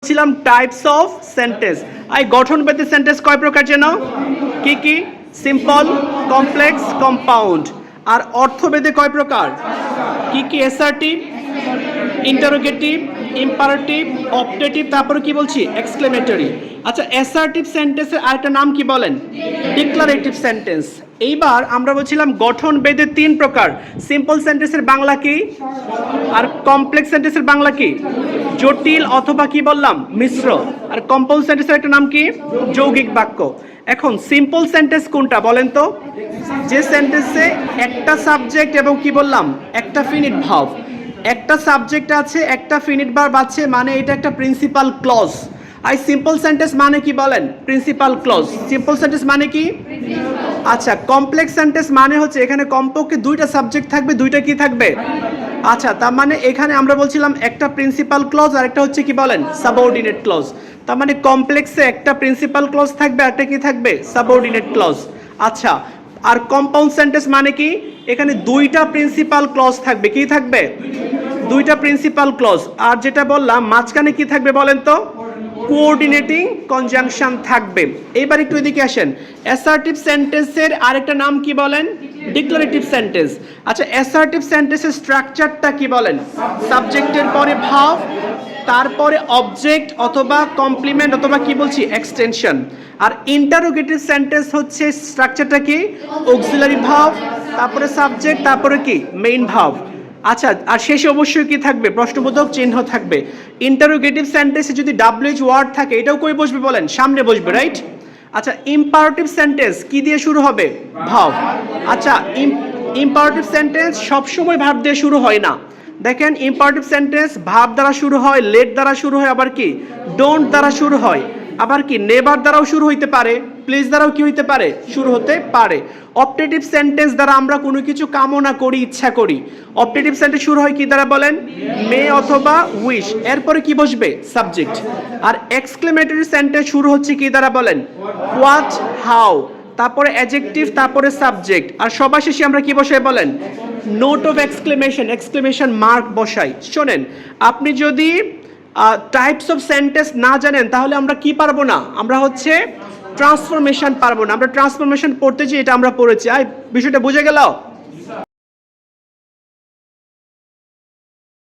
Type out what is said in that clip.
বলছিলাম types of sentence. এই গঠনভেদে sentence কয় প্রকার যেন? কি কি? Simple, complex, compound. আর অর্থভেদে কয় প্রকার? কি কি? অ্যাসার্টিভ, ইন্টারোগেটিভ, ইম্পারেটিভ, অপটেটিভ, তারপরে কি বলছি? এক্সক্লেমেটরি। আচ্ছা, অ্যাসার্টিভ সেন্টেন্সের আরেকটা নাম কি বলেন? Declarative sentence. এইবার আমরা বলছিলাম গঠন ভেদে 3 প্রকার। সিম্পল সেন্টেন্সের বাংলা কি? আর কমপ্লেক্স সেন্টেন্সের বাংলা কি? জটিল অথবা কি বললাম? মিশ্র। আর কম্পাউন্ড সেন্টেন্সের একটা নাম কি? যৌগিক বাক্য। এখন সিম্পল সেন্টেন্স কোনটা বলেন তো? যে সেন্টেন্সে একটা সাবজেক্ট এবং কি বললাম? একটা ফিনিট ভার্ব। একটা সাবজেক্ট আছে, একটা ফিনিট ভার্ব আছে, মানে এটা একটা প্রিন্সিপাল ক্লজ। আর সিম্পল সেন্টেন্স মানে কি বলেন? Principal clause. সিম্পল সেন্টেন্স মানে কি? আচ্ছা, কমপ্লেক্স সেন্টেন্স মানে হচ্ছে এখানে কমপক্ষে দুইটা সাবজেক্ট থাকবে, দুইটা কি থাকবে? আচ্ছা, তার মানে এখানে আমরা বলছিলাম একটা প্রিন্সিপাল ক্লজ আর একটা হচ্ছে কি বলেন? Subordinate clause. তার মানে কমপ্লেক্সে একটা প্রিন্সিপাল ক্লজ থাকবে আর একটা কি থাকবে? Subordinate clause. আচ্ছা, আর কম্পাউন্ড সেন্টেন্স মানে কি? এখানে দুইটা প্রিন্সিপাল ক্লজ থাকবে। কি থাকবে? দুইটা প্রিন্সিপাল ক্লজ। আর যেটা বললাম মাঝখানে কি থাকবে বলেন তো? কোঅর্ডিনেটিং কনজাংশন থাকবে। এবার একটু এদিকে আসেন। অ্যাসার্টিভ সেন্টেন্সের আরেকটা নাম কি বলেন? Declarative sentence. আচ্ছা, অ্যাসার্টিভ সেন্টেন্সের স্ট্রাকচারটা কি বলেন? সাবজেক্টের পরে ভার্ব, তারপরে অবজেক্ট অথবা কমপ্লিমেন্ট অথবা কি বলছি? এক্সটেনশন। আর ইন্টারোগেটিভ সেন্টেন্স হচ্ছে স্ট্রাকচারটা কি? অক্সিলারি ভার্ব, তারপরে সাবজেক্ট, তারপরে কি? Main verb. আচ্ছা, আর শেষে অবশ্যই কি থাকবে? প্রশ্নবোধক চিহ্ন থাকবে। ইন্টারোগেটিভ সেন্টেন্সে যদি WH ওয়ার্ড থাকে এটাও কই বসবে বলেন? সামনে বসবে, রাইট? আচ্ছা, ইম্পারেটিভ সেন্টেন্স কি দিয়ে শুরু হবে? ভার্ব। আচ্ছা, ইম্পারেটিভ সেন্টেন্স সবসময় ভার্ব দিয়ে শুরু হয় না। দেখেন, ইম্পারেটিভ সেন্টেন্স ভার্ব দ্বারা শুরু হয়, লেট দ্বারা শুরু হয়, আবার কি ডোন্ট দ্বারা শুরু হয়, আবার কি নেভার দ্বারাও শুরু হইতে পারে, প্লিজ দ্বারাও কি হইতে পারে? শুরু হতে পারে। অপটেটিভ সেন্টেন্স দ্বারা আমরা কোনো কিছু কামনা করি, ইচ্ছা করি। অপটেটিভ সেন্টেন্স শুরু হয় কি দ্বারা বলেন? মে অথবা উইশ। এরপরে কি বসবে? সাবজেক্ট। আর এক্সক্লেমেটরি সেন্টেন্স শুরু হচ্ছে কি দ্বারা বলেন? হোয়াট, হাউ, তারপরে অ্যাডজেক্টিভ, তারপরে সাবজেক্ট। আর সবার শেষে আমরা কি বসাই বলেন? Note of exclamation, exclamation mark বসাই। শোনেন, আপনি যদি টাইপস অফ সেন্টেন্স না জানেন তাহলে আমরা কি পারবো না? আমরা হচ্ছে ট্রান্সফরমেশন পারবো না। আমরা ট্রান্সফরমেশন পড়তে চাই, এটা আমরা পড়েছি। বিষয়টা বুঝে গেল?